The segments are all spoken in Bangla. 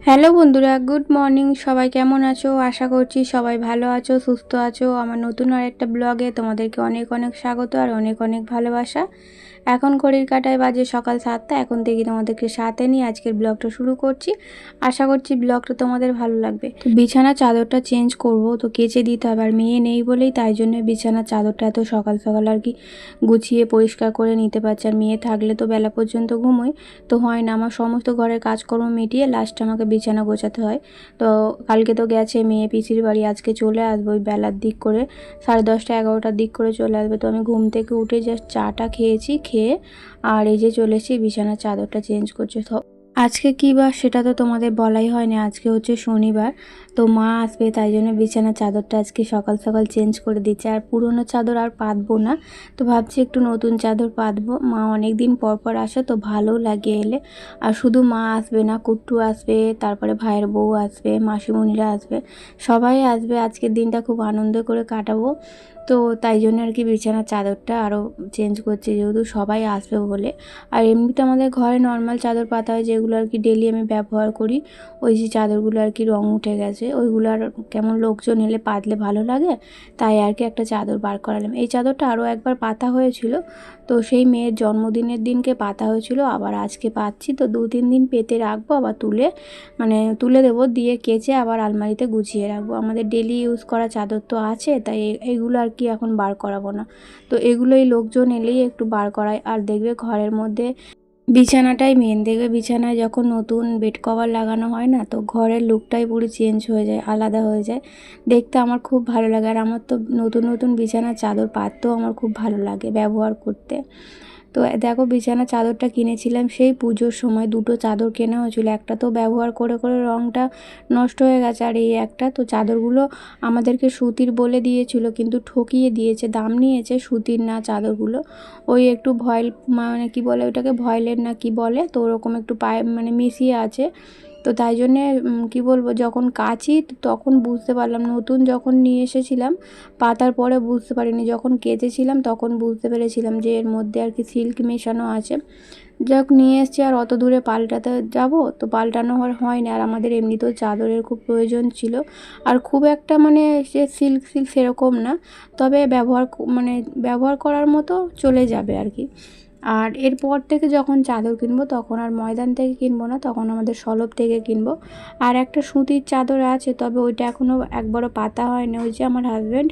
হ্যালো বন্ধুরা, গুড মর্নিং। সবাই কেমন আছো? আশা করছি সবাই ভালো আছো, সুস্থ আছো। আমার নতুন আরেকটা ব্লগে তোমাদেরকে অনেক অনেক স্বাগত আর অনেক অনেক ভালোবাসা। এখন ঘড়ির কাঁটায় বাজে সকাল 7টা। এখন থেকে তোমাদেরকে সাথে নিয়ে আজকের ব্লগটা শুরু করছি। আশা করছি ব্লগটা তোমাদের ভালো লাগবে। তো বিছানা চাদরটা চেঞ্জ করব, তো কেচে দিতে হবে। আর মেয়ে নেই বলেই তাই জন্য বিছানার চাদরটা এত সকাল সকাল আর কি গুছিয়ে পরিষ্কার করে নিতে পারছি। আর মেয়ে থাকলে তো বেলা পর্যন্ত ঘুমোই, তো হয় না। আমার সমস্ত ঘরের কাজকর্ম মিটিয়ে লাস্টে আমাকে বিছানা গোছাতে হয়। তো কালকে তো গেছে মেয়ে পিসির বাড়ি, আজকে চলে আসবে ওই বেলার দিক করে, 10:30 11টার দিক করে চলে আসবে। তো আমি ঘুম থেকে উঠে জাস্ট চাটা খেয়েছি, খেয়ে আর এই যে চলেছি বিছানার চাদরটা চেঞ্জ করছে। তো আজকে কী বার সেটা তো তোমাদের বলাই হয়নি। আজকে হচ্ছে শনিবার, তো মা আসবে তাই জন্য বিছানার চাদরটা আজকে সকাল সকাল চেঞ্জ করে দিচ্ছে। আর পুরনো চাদর আর পাতবো না, তো ভাবছি একটু নতুন চাদর পাতবো। মা অনেক দিন পর পর আসে, তো ভালো লাগে এলে। আর শুধু মা আসবে না, কুট্টু আসবে, তারপরে ভাইয়ের বউ আসবে, মাসিমণিরা আসবে, সবাই আসবে। আজকের দিনটা খুব আনন্দ করে কাটাবো। তো তাই জন্য আর কি বিছানার চাদরটা আরও চেঞ্জ করছি, যেহেতু সবাই আসবে বলে। আর এমনিতে আমাদের ঘরে নর্মাল চাদর পাতা হয়, যেগুলো আর কি ডেলি আমি ব্যবহার করি। ওই যে চাদরগুলো আর কি রং উঠে গেছে, ওইগুলো আর কেমন লোকজন এলে পাতলে ভালো লাগে, তাই আর কি একটা চাদর বার করালাম। এই চাদরটা আরও একবার পাতা হয়েছিল, তো সেই মেয়ের জন্মদিনের দিনকে পাতা হয়েছিল, আবার আজকে পাচ্ছি। তো 2-3 দিন পেতে রাখবো, আবার তুলে দেবো, দিয়ে কেচে আবার আলমারিতে গুছিয়ে রাখবো। আমাদের ডেলি ইউজ করা চাদর তো আছে, তাই এইগুলো আর কি এখন বার করাবো না। তো এগুলোই লোকজন এলেই একটু বার করায়। আর দেখবে ঘরের মধ্যে বিছানাটাই মেন। দেখবে বিছানায় যখন নতুন বেড কভার লাগানো হয় না, তো ঘরের লুকটাই পুরো চেঞ্জ হয়ে যায়, আলাদা হয়ে যায়। দেখতে আমার খুব ভালো লাগে। আর আমার তো নতুন নতুন বিছানার চাদর পাততেও আমার খুব ভালো লাগে ব্যবহার করতে। তো দেখো বিছানার চাদরটা কিনেছিলাম সেই পুজোর সময়, দুটো চাদর কেনা হয়েছিল। একটা তো ব্যবহার করে করে রঙটা নষ্ট হয়ে গেছে, আর এই একটা। তো চাদরগুলো আমাদেরকে সুতির বলে দিয়েছিল, কিন্তু ঠকিয়ে দিয়েছে, দাম নিয়েছে সুতির না চাদরগুলো। ওই একটু ভয়েল, মানে কি বলে ওটাকে, ভয়েলের না কি বলে, তো ওরকম একটু পায়ে মানে মিশিয়ে আছে। তো তাই জন্যে কী বলবো, যখন কাচি তখন বুঝতে পারলাম, নতুন যখন নিয়ে এসেছিলাম পাতার পরে বুঝতে পারিনি, যখন কেচেছিলাম তখন বুঝতে পেরেছিলাম যে এর মধ্যে আর কি সিল্ক মেশানো আছে। যাক, নিয়ে এসছি, আর অত দূরে পাল্টাতে যাব, তো পাল্টানো হয় না। আর আমাদের এমনিতেও চাদরের খুব প্রয়োজন ছিল। আর খুব একটা মানে যে সিল্ক সিল্ক সেরকম না, তবে ব্যবহার করার মতো চলে যাবে আর কি। আর এরপর থেকে যখন চাদর কিনবো তখন আর ময়দান থেকে কিনবো না, তখন আমাদের সলব থেকে কিনবো। আর একটা সুতির চাদর আছে, তবে ওইটা এখনও একবারও পাতা হয়নি। ওই যে আমার হাজব্যান্ড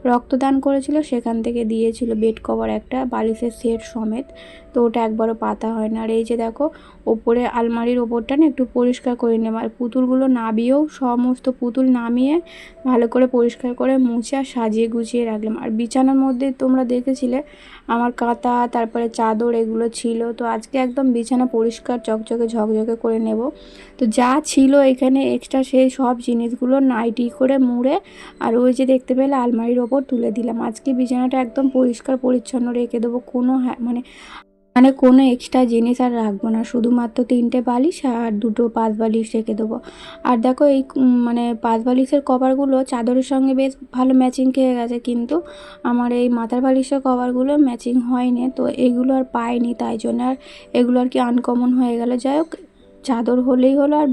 রক্তদান করেছিল, সেখান থেকে দিয়েছিল বেড কভার একটা, বালিশের সেট সমেত, তো ওটা একবারও পাতা হয় না। আর এই যে দেখো ওপরে আলমারির ওপরটা না একটু পরিষ্কার করে নেব, আর পুতুলগুলো নামিয়েও সমস্ত পুতুল নামিয়ে ভালো করে পরিষ্কার করে মুছে আর সাজিয়ে গুছিয়ে রাখলাম। আর বিছানার মধ্যে তোমরা দেখেছিলে আমার কাঁথা, তারপরে চাদর এগুলো ছিল। তো আজকে একদম বিছানা পরিষ্কার চকচকে ঝকঝকে করে নেব। তো যা ছিল এখানে এক্সট্রা, সেই সব জিনিসগুলো নাইটি করে মুড়ে আর ওই যে দেখতে পেলে আলমারির ওপর তুলে দিলাম। আজকে বিছানাটা একদম পরিষ্কার পরিচ্ছন্ন রেখে দেবো, কোনো এক্সট্রা জিনিস আর রাখবো না। শুধুমাত্র 3টে বালিশ আর 2টো পাশ বালিশ রেখে দেবো। আর দেখো এই পাশ বালিশের কভারগুলো চাদরের সঙ্গে বেশ ভালো ম্যাচিং খেয়ে গেছে, কিন্তু আমার এই মাথার বালিশের কভারগুলো ম্যাচিং হয়নি, তো এগুলো আর পাইনি, তাই জন্য আর এগুলো আর কি আনকমন হয়ে গেল। যাই হোক, চাদর হলেই হলো, আর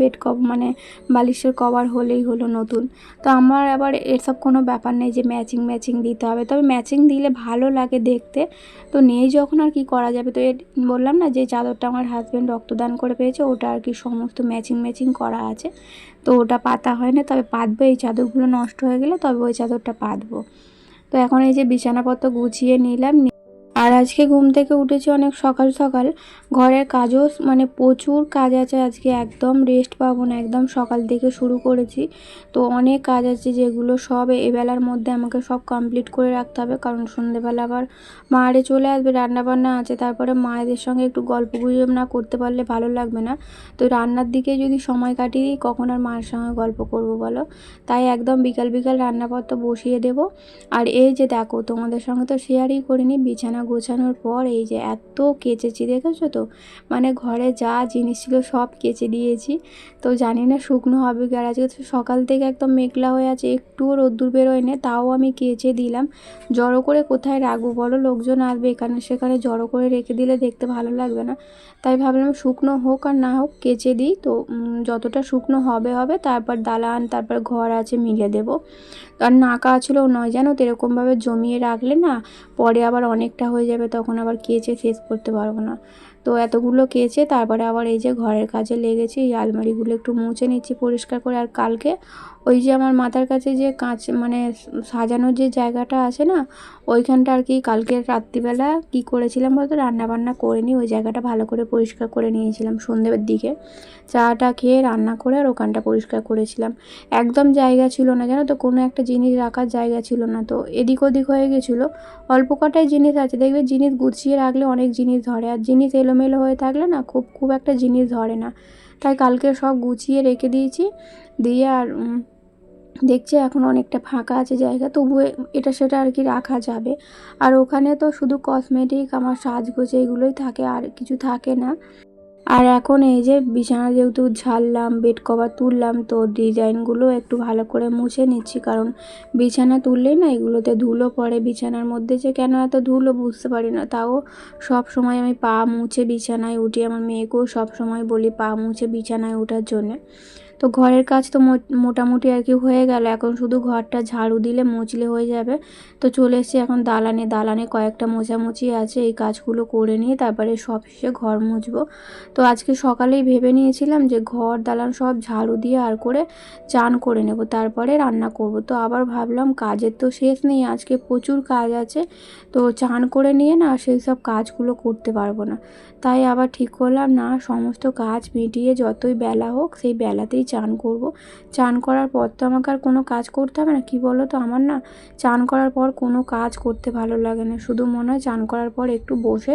বালিশের কভার হলেই হলো নতুন। তো আমার আবার এসব কোনো ব্যাপার নেই যে ম্যাচিং ম্যাচিং দিতে হবে, তবে ম্যাচিং দিলে ভালো লাগে দেখতে। তো নেই যখন আর কি করা যাবে। তো বললাম না যে চাদরটা আমার হাজব্যান্ড রক্তদান করে পেয়েছে, ওটা আর কি সমস্ত ম্যাচিং ম্যাচিং করা আছে, তো ওটা পাতা হয় না। তবে পাতবো, এই চাদরগুলো নষ্ট হয়ে গেলে তবে ওই চাদরটা পাতবো। তো এখন এই যে বিছানাপত্র গুছিয়ে নিলাম। আর আজকে ঘুম থেকে উঠেছি অনেক সকাল সকাল। ঘরের কাজও প্রচুর কাজ আছে আজকে, একদম রেস্ট পাবো না, একদম সকাল থেকে শুরু করেছি। তো অনেক কাজ আছে, যেগুলো সব এবেলার মধ্যে আমাকে সব কমপ্লিট করে রাখতে হবে, কারণ সন্ধ্যেবেলা আবার মায়েরে চলে আসবে, রান্নাবান্না আছে। তারপরে মায়েদের সঙ্গে একটু গল্প গুজব না করতে পারলে ভালো লাগবে না। তো রান্নার দিকে যদি সময় কাটিয়ে দিই, কখন আর মায়ের সঙ্গে গল্প করব বলো। তাই একদম বিকাল বিকাল রান্নাপত্র বসিয়ে দেব। আর এই যে দেখো, তোমাদের সঙ্গে তো শেয়ারই করিনি, বিছানা গোছানোর পর এই যে এত কেচেছি, দেখেছো তো, মানে ঘরে যা জিনিস ছিল সব কেচে দিয়েছি। তো জানি না শুকনো হবে কি, আর আজকে সকাল থেকে একদম মেঘলা হয়ে আছে, একটুও রোদ্দুর বেরোয় না, তাও আমি কেচে দিলাম। জড়ো করে কোথায় রাখবো বলো, লোকজন আসবে, এখানে সেখানে জড়ো করে রেখে দিলে দেখতে ভালো লাগবে না। তাই ভাবলাম শুকনো হোক আর না হোক কেচে দিই। তো যতটা শুকনো হবে হবে, তারপর দালান তারপর ঘর আছে মিলে দেবো। আর নাকা ছিল নয় জানো তো, এরকমভাবে জমিয়ে রাখলে না পরে আবার অনেকটা হয়ে যাবে, তখন আবার কেচে শেষ করতে পারবো না। তো এতগুলো কেচে তারপরে আবার এই যে ঘরের কাজে লেগেছি, এই আলমারিগুলো একটু মুছে নিচ্ছি পরিষ্কার করে। আর কালকে ওই যে আমার মাথার কাছে যে কাঁচ মানে সাজানোর যে জায়গাটা আছে না, ওইখানটা আর কি কালকে রাত্রিবেলা কি করেছিলাম বলতো, রান্নাবান্না করে নিই, ওই জায়গাটা ভালো করে পরিষ্কার করে নিয়েছিলাম সন্ধ্যের দিকে। চাটা খেয়ে রান্না করে আর ওখানটা পরিষ্কার করেছিলাম। একদম জায়গা ছিল না জানো তো, কোনো একটা জিনিস রাখার জায়গা ছিল না, তো এদিক ওদিক হয়ে গেছিলো। অল্প কটাই জিনিস আছে, দেখবে জিনিস গুছিয়ে রাখলে অনেক জিনিস ধরে, আর জিনিস এলোমেলো হয়ে থাকলে না খুব একটা জিনিস ধরে না। তাই কালকে সব গুছিয়ে রেখে দিয়েছি, দিয়ে আর দেখছি এখন অনেকটা ফাঁকা আছে জায়গা, তবুও এটা সেটা আর কি রাখা যাবে। আর ওখানে তো শুধু কসমেটিক আমার সাজগোজ এগুলোই থাকে, আর কিছু থাকে না। আর এখন এই যে বিছানা যেহেতু ঝাড়লাম, বেড কভার তুললাম, তো ডিজাইনগুলো একটু ভালো করে মুছে নিচ্ছি, কারণ বিছানা তুললেই না এগুলোতে ধুলো পড়ে। বিছানার মধ্যে যে কেন এত ধুলো বুঝতে পারি না, তাও সব সময় আমি পা মুছে বিছানায় উঠি। আমার মেয়েকেও সব সময় বলি পা মুছে বিছানায় ওঠার জন্যে। তো ঘরের কাজ তো মোটামুটি আর কি হয়ে গেল, এখন শুধু ঘরটা ঝাড়ু দিলে মুছলে হয়ে যাবে। তো চলে এসেছি এখন দালানে কয়েকটা মোছামুছি আছে, এই কাজগুলো করে নিয়ে তারপরে সব শেষে ঘর মুছবো। তো আজকে সকালেই ভেবে নিয়েছিলাম যে ঘর দালান সব ঝাড়ু দিয়ে আর করে চান করে নেব, তারপরে রান্না করব। তো আবার ভাবলাম কাজের তো শেষ নেই, আজকে প্রচুর কাজ আছে, তো চান করে নিয়ে না সেই সব কাজগুলো করতে পারবো না। তাই আবার ঠিক করলাম না, সমস্ত কাজ মিটিয়ে যতই বেলা হোক সেই বেলাতেই চান করব। চান করার পর তো আমাকে আর কোনো কাজ করতে হবে না, কি বলো তো, আমার না চান করার পর কোনো কাজ করতে ভালো লাগে না, শুধু মনে হয় চান করার পর একটু বসে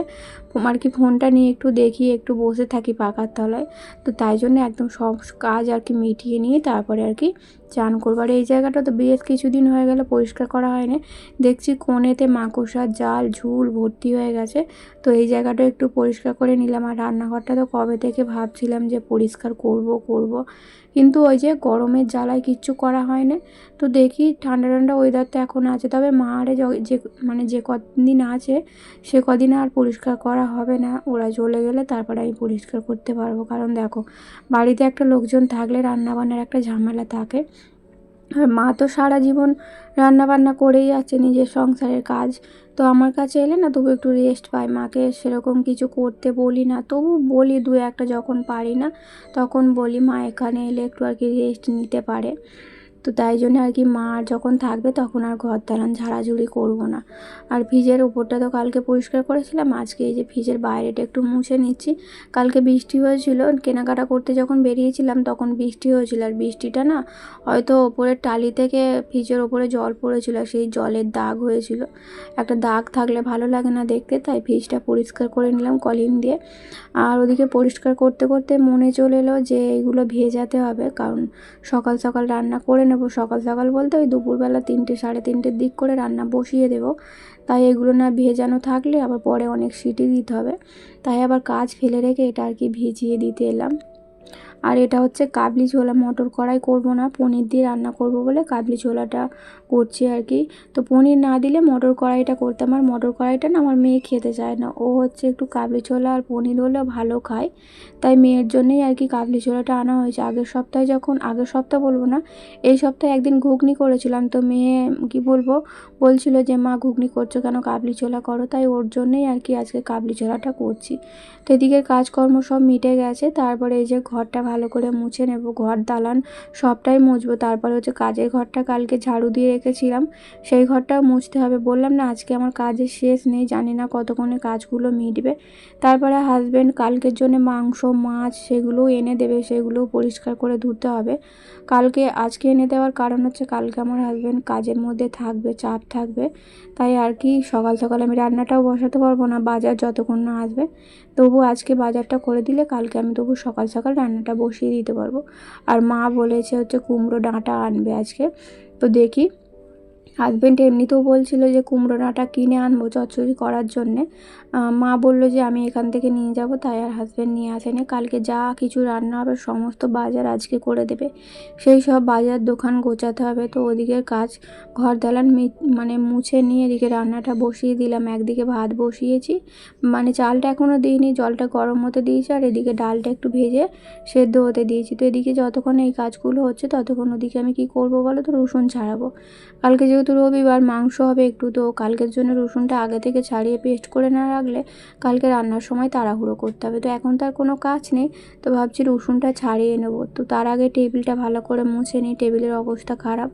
আর কি ফোনটা নিয়ে একটু দেখি, একটু বসে থাকি পাখার তলায়। তো তাই জন্য একদম সব কাজ আর কি মিটিয়ে নিয়ে তারপরে আর কি চান করবো। আর এই জায়গাটা তো বেশ কিছুদিন হয়ে গেল পরিষ্কার করা হয়নি, দেখছি কোণেতে মাকড়সার জাল ঝুল ভর্তি হয়ে গেছে। তো এই জায়গাটা একটু পরিষ্কার করে নিলাম। আর রান্নাঘরটা তো কবে থেকে ভাবছিলাম যে পরিষ্কার করব, কিন্তু ওই যে গরমের জ্বালায় কিচ্ছু করা হয় না। তো দেখি ঠান্ডা ঠান্ডা ওয়েদার তো এখন আছে, তবে মারে যে মানে যে কদিন আছে সে কদিন আর পরিষ্কার করা হবে না, ওরা চলে গেলে তারপরে আমি পরিষ্কার করতে পারবো। কারণ দেখো বাড়িতে একটা লোকজন থাকলে রান্নাবান্নার একটা ঝামেলা থাকে, আর মা তো সারা জীবন রান্না বান্না করেই আছে নিজের সংসারের কাজ। তো আমার কাছে এলে না তবু একটু রেস্ট পাই, মাকে সেরকম কিছু করতে বলি না, তবু বলি দু একটা, যখন পারি না তখন বলি মা এখানে এলে একটু আর কি রেস্ট নিতে পারে। তো তাই জন্য আর কি মা যখন থাকবে তখন আর ঘর দালান ঝাড়াঝুড়ি করবো না। আর ফ্রিজের উপরটা তো কালকে পরিষ্কার করেছিলাম, আজকে এই যে ফ্রিজের বাইরেটা একটু মুছে নিচ্ছি। কালকে বৃষ্টি হয়েছিল, কেনাকাটা করতে যখন বেরিয়েছিলাম তখন বৃষ্টি হয়েছিল, আর বৃষ্টিটা না হয়তো ওপরের টালি থেকে ফ্রিজের ওপরে জল পড়েছিল, সেই জলের দাগ হয়েছিল। একটা দাগ থাকলে ভালো লাগে না দেখতে, তাই ফ্রিজটা পরিষ্কার করে নিলাম কলিন দিয়ে। আর ওদিকে পরিষ্কার করতে করতে মনে চলে এলো যে এইগুলো ভেজাতে হবে, কারণ সকাল সকাল রান্না করে নেব। সকাল সকাল বলতে ওই দুপুরবেলা 3টে সাড়ে 3টের দিক করে রান্না বসিয়ে দেব। তাই এগুলো না ভেজানো থাকলে আবার পরে অনেক সিটি দিতে হবে, তাই আবার কাজ ফেলে রেখে এটা আর কি ভিজিয়ে দিতে এলাম। আর এটা হচ্ছে কাবলি ছোলা, মটর কড়াই করব না, পনির দিয়ে রান্না করব বলে কাবলি ছোলাটা করছি আর কি। তো পনির না দিলে মটর কড়াইটা করতাম, আর মটর কড়াইটা না আমার মেয়ে খেতে চায় না, ও হচ্ছে একটু কাবলি ছোলা আর পনির হলে ভালো খায়, তাই মেয়ের জন্যই আর কি কাবলি ছোলাটা আনা হয়েছে। আগের সপ্তাহ বলবো না, এই সপ্তাহে একদিন ঘুগনি করেছিলাম, তো মেয়ে কি বলবো বলছিল যে মা ঘুগনি করছো কেন, কাবলি ছোলা করো, তাই ওর জন্যই আর কি আজকে কাবলি ছোলাটা করছি। তো এদিকের কাজকর্ম সব মিটে গেছে, তারপরে এই যে ঘরটা ভালো করে মুছে নেব, ঘর দালান সবটাই মুছবো। তারপরে হচ্ছে কাজের ঘরটা কালকে ঝাড়ু দিয়ে রেখেছিলাম, সেই ঘরটাও মুছতে হবে। বললাম না আজকে আমার কাজের শেষ নেই, জানি না কতক্ষণে কাজগুলো মিটবে। তারপরে হাজব্যান্ড কালকের জন্য মাংস মাছ সেগুলোও এনে দেবে, সেগুলোও পরিষ্কার করে ধুতে হবে। আজকে এনে দেওয়ার কারণ হচ্ছে কালকে আমার হাজব্যান্ড কাজের মধ্যে থাকবে, চাপ থাকবে, তাই আর কি সকাল সকাল আমি রান্নাটাও বসাতে পারবো না, বাজার যতক্ষণ না আসবে। তবু আজকে বাজারটা করে দিলে কালকে আমি তবু সকাল সকাল রান্নাটা বসিয়ে দিতে পারবো। আর মা বলেছে হচ্ছে কুমড়ো ডাঁটা আনবে আজকে, তো দেখি হাজব্যান্ড এমনিতেও বলছিল যে কুমড়ো ডাঁটা কিনে আনবো চচ্চড়ি করার জন্যে। মা বললো যে আমি এখান থেকে নিয়ে যাব, তাই আর হাজব্যান্ড নিয়ে আসেনি। কালকে যা কিছু রান্না হবে সমস্ত বাজার আজকে করে দেবে, সেই সব বাজার দোকান গোছাতে হবে। তো ওদিকের কাজ, ঘর দালান মানে মুছে নিয়ে এদিকে রান্নাটা বসিয়ে দিলাম। একদিকে ভাত বসিয়েছি, মানে চালটা এখনও দিইনি, জলটা গরম হতে দিয়েছি, আর এদিকে ডালটা একটু ভেজে সেদ্ধ হতে দিয়েছি। তো এদিকে যতক্ষণ এই কাজগুলো হচ্ছে ততক্ষণ ওদিকে আমি কি করব বলো তো, রসুন ছাড়াবো। কালকে যেহেতু রবিবার মাংস হবে একটু, তো কালকের জন্য রসুনটা আগে থেকে ছাড়িয়ে পেস্ট করে না রাখলে কালকে রান্নার সময় তাড়াহুড়ো করতে হবে। তো এখন তার কোনো কাজ নেই, তো ভাবছি রসুনটা ছাড়িয়ে নেবো। তো তার আগে টেবিলটা ভালো করে মুছে নিই, টেবিলের অবস্থা খারাপ।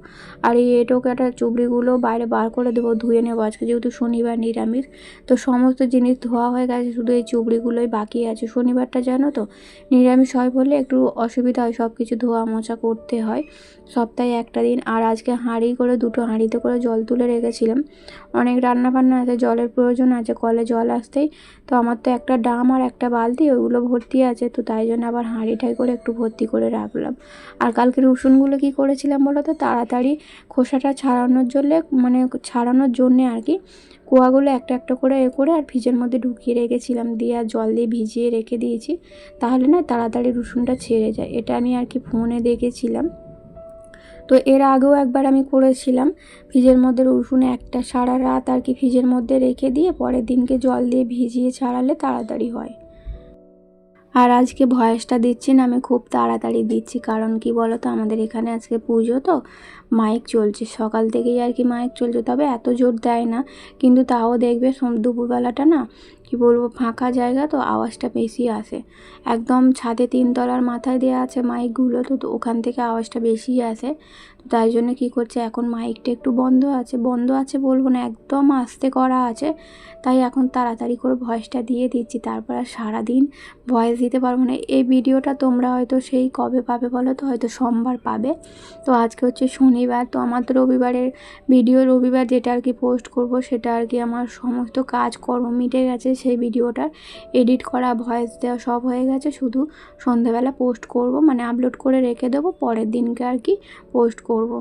আর এই এঁটো কাটা চুবড়িগুলো বাইরে বার করে দেবো, ধুয়ে নেবো। আজকে যেহেতু শনিবার নিরামিষ, তো সমস্ত জিনিস ধোয়া হয়ে গেছে, শুধু এই চুবড়িগুলোই বাকি আছে। শনিবারটা জানো তো নিরামিষ হয় বলে একটু অসুবিধা হয়, সব কিছু ধোয়া মোছা করতে হয় সপ্তাহে একটা দিন। আর আজকে হাঁড়ি করে, দুটো হাঁড়িতে করে জল তুলে রেখেছিলাম। অনেক রান্না বান্না আছে, জলের প্রয়োজন আছে, কলে জল আসতেই। তো আমার তো একটা ড্রাম আর একটা বালতি, ওইগুলো ভর্তি আছে, তো তাই জন্য আবার হাঁড়িটাই করে একটু ভর্তি করে রাখলাম। আর কালকে রসুনগুলো কি করেছিলাম বলো তো, তাড়াতাড়ি খোসাটা ছাড়ানোর জন্যে, মানে ছাড়ানোর জন্যে আর কি, কোয়াগুলো একটা একটা করে করে আর ফ্রিজের মধ্যে ঢুকিয়ে রেখেছিলাম, দিয়ে আর জল দিয়ে ভিজিয়ে রেখে দিয়েছি, তাহলে না তাড়াতাড়ি রসুনটা ছেড়ে যায়। এটা আমি আর কি ফোনে দেখেছিলাম। তো এর আগেও একবার আমি করেছিলাম, ফ্রিজের মধ্যে রসুন একটা সারা রাত আর কি ফ্রিজের মধ্যে রেখে দিয়ে পরের দিনকে জল দিয়ে ভিজিয়ে ছাড়ালে তাড়াতাড়ি হয়। আর আজকে ভয়েসটা দিচ্ছি না, আমি খুব তাড়াতাড়ি দিচ্ছি, কারণ কি বলো তো, আমাদের এখানে আজকে পুজো, তো মাইক চলছে সকাল থেকেই আর কি, মাইক চলছে, তবে এত জোর দেয় না, কিন্তু তাও দেখবে দুপুরবেলাটা না কি বলবো, ফাঁকা জায়গা তো আওয়াজটা বেশি আসে। একদম ছাদে 3 তলার মাথায় দেওয়া আছে মাইকগুলো, তো ওখান থেকে আওয়াজটা বেশি আসে। তো তাই জন্য কী করছে, এখন মাইকটা একটু বন্ধ আছে, বন্ধ আছে বলবো না, একদম আস্তে করা আছে। তাই এখন তাড়াতাড়ি করে ভয়েসটা দিয়ে দিচ্ছি, তারপর আর সারাদিন ভয়েস দিতে পারবো না। এই ভিডিওটা তোমরা হয়তো সেই কবে পাবে বলো তো, হয়তো সোমবার পাবে। তো আজকে হচ্ছে শনিবার, তো আমার তো রবিবারের ভিডিও, রবিবার যেটা আর কি পোস্ট করব, সেটা আর কি আমার সমস্ত কাজকর্ম মিটে গেছে, সেই ভিডিওটার এডিট করা, ভয়েস দেওয়া সব হয়ে গেছে, শুধু সন্ধ্যাবেলা পোস্ট করব, মানে আপলোড করে রেখে দেবো, পরের দিনকে আর কি পোস্ট করব।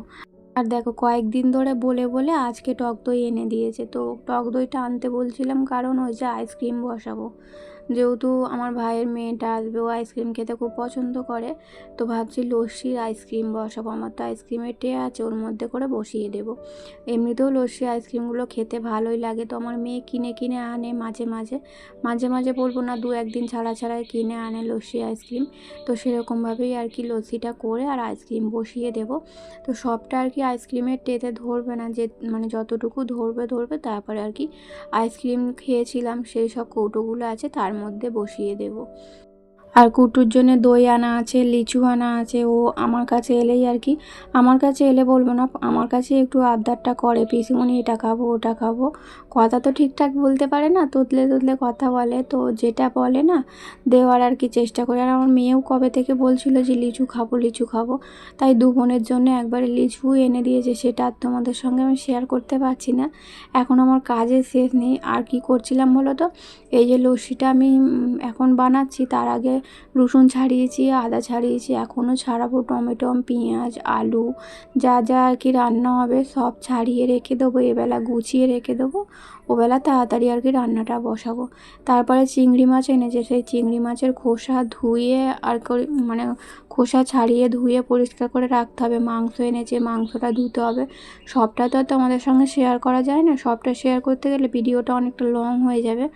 আর দেখো কয়েকদিন ধরে বলে বলে আজকে টক দই এনে দিয়েছে। তো টক দইটা আনতে বলছিলাম কারণ ওই যে আইসক্রিম বসাবো, যেহেতু আমার ভাইয়ের মেয়েটা আসবে, ও আইসক্রিম খেতে খুব পছন্দ করে। তো ভাবছি লস্যির আইসক্রিম বসাবো, আমার তো আইসক্রিমের ট্রে আছে, ওর মধ্যে করে বসিয়ে দেবো। এমনিতেও লস্যি আইসক্রিমগুলো খেতে ভালোই লাগে, তো আমার মেয়ে কিনে কিনে আনে মাঝে মাঝে, মাঝে মাঝে বলবো না, 2-1 দিন ছাড়া ছাড়াই কিনে আনে লস্যি আইসক্রিম। তো সেরকমভাবেই আর কি লস্যিটা করে আর আইসক্রিম বসিয়ে দেবো। তো সবটা আর কি আইসক্রিমের ট্রেতে ধরবে না, যে মানে যতটুকু ধরবে ধরবে, তারপরে আর কি আইসক্রিম খেয়েছিলাম সেই সব কৌটোগুলো আছে তার মধ্যে বসিয়ে দেব। আর কুটুর জন্য দই আনা আছে, লিচু আনা আছে। ও আমার কাছে এলেই আর কি, আমার কাছে এলে বলবো না, আমার কাছে একটু আবদারটা করে, পিসিমণি এটা খাবো ওটা খাবো। কথা তো ঠিকঠাক বলতে পারে না, তোতলে তোতলে কথা বলে, তো যেটা বলে না দেওয়ার আর কি চেষ্টা করে। আর আমার মেয়েও কবে থেকে বলছিল যে লিচু খাবো লিচু খাবো, তাই 2 বোনের জন্য একবারে লিচু এনে দিয়েছে, সেটা আর তোমাদের সঙ্গে আমি শেয়ার করতে পারছি না, এখন আমার কাজের শেষ নেই। আর কি করছিলাম বলো তো, এই যে লস্যিটা আমি এখন বানাচ্ছি, তার আগে রসুন ছাড়িয়েছি, আদা ছাড়িয়েছি, এখনও ছাড়াবো, টমেটো, পেঁয়াজ, আলু, যা যা আর কি রান্না হবে সব ছাড়িয়ে রেখে দেবো, এবেলা গুছিয়ে রেখে দেবো, ওবেলা তাড়াতাড়ি আর কি রান্নাটা বসাবো। তারপরে চিংড়ি মাছ এনেছে, সেই চিংড়ি মাছের খোসা ধুয়ে আর মানে খোসা ছাড়িয়ে ধুয়ে পরিষ্কার করে রাখতে হবে। মাংস এনেছে, মাংসটা ধুতে হবে। সবটা তো তোমাদের সঙ্গে শেয়ার করা যায় না, সবটা শেয়ার করতে গেলে ভিডিওটা অনেকটা লং হয়ে যাবে।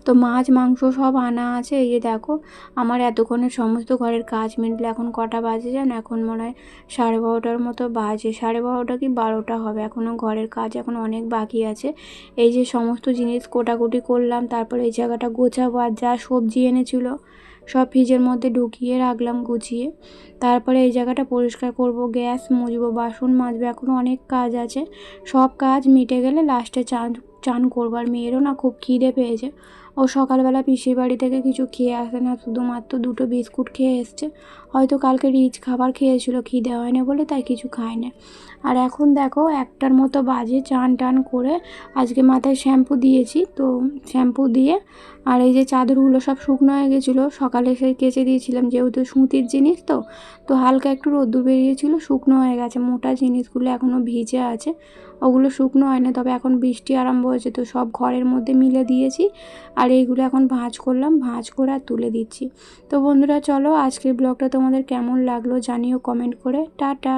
তো মাছ মাংস সব আনা আছে। এই যে দেখো আমার এতক্ষণে সমস্ত ঘরের কাজ মিটলে এখন কটা বাজে জানো, এখন মনে হয় 12:30টার মতো বাজে, 12:30 কি 12টা হবে। এখনও ঘরের কাজ এখন অনেক বাকি আছে। এই যে সমস্ত জিনিস কোটাকুটি করলাম, তারপরে এই জায়গাটা গোছাবো, আর যা সবজি এনেছিল সব ফ্রিজের মধ্যে ঢুকিয়ে রাখলাম গুছিয়ে। তারপরে এই জায়গাটা পরিষ্কার করব, গ্যাস মুছবো, বাসন মাজবো, এখনও অনেক কাজ আছে। সব কাজ মিটে গেলে লাস্টে চান চান করবো। আর মেয়েরও না খুব খিদে পেয়েছে, ও সকালবেলা পিসির বাড়ি থেকে কিছু খেয়ে আসে না, শুধুমাত্র 2টো বিস্কুট খেয়ে এসছে। হয়তো কালকে রিচ খাবার খেয়েছিল, খিদে হয় না বলে তাই কিছু খায় না। আর এখন দেখো 1টার মতো বাজে, চান টান করে আজকে মাথায় শ্যাম্পু দিয়েছি, তো শ্যাম্পু দিয়ে আর এই যে চাদরগুলো সব শুকনো হয়ে গেছিলো, সকালে সেই কেচে দিয়েছিলাম, যেহেতু সুতির জিনিস তো হালকা একটু রোদ্দুর বেরিয়েছিল, শুকনো হয়ে গেছে। মোটা জিনিসগুলো এখনও ভিজে আছে, ওগুলো শুকনো হয় না। তবে এখন বৃষ্টি আরম্ভ হয়েছে, তো সব ঘরের মধ্যে মিলে দিয়েছি। আর এইগুলো এখন ভাঁজ করলাম, ভাঁজ করে আর তুলে দিচ্ছি। তো বন্ধুরা চলো, আজকের ব্লগটা তোমাদের কেমন লাগলো জানিও কমেন্ট করে। টাটা।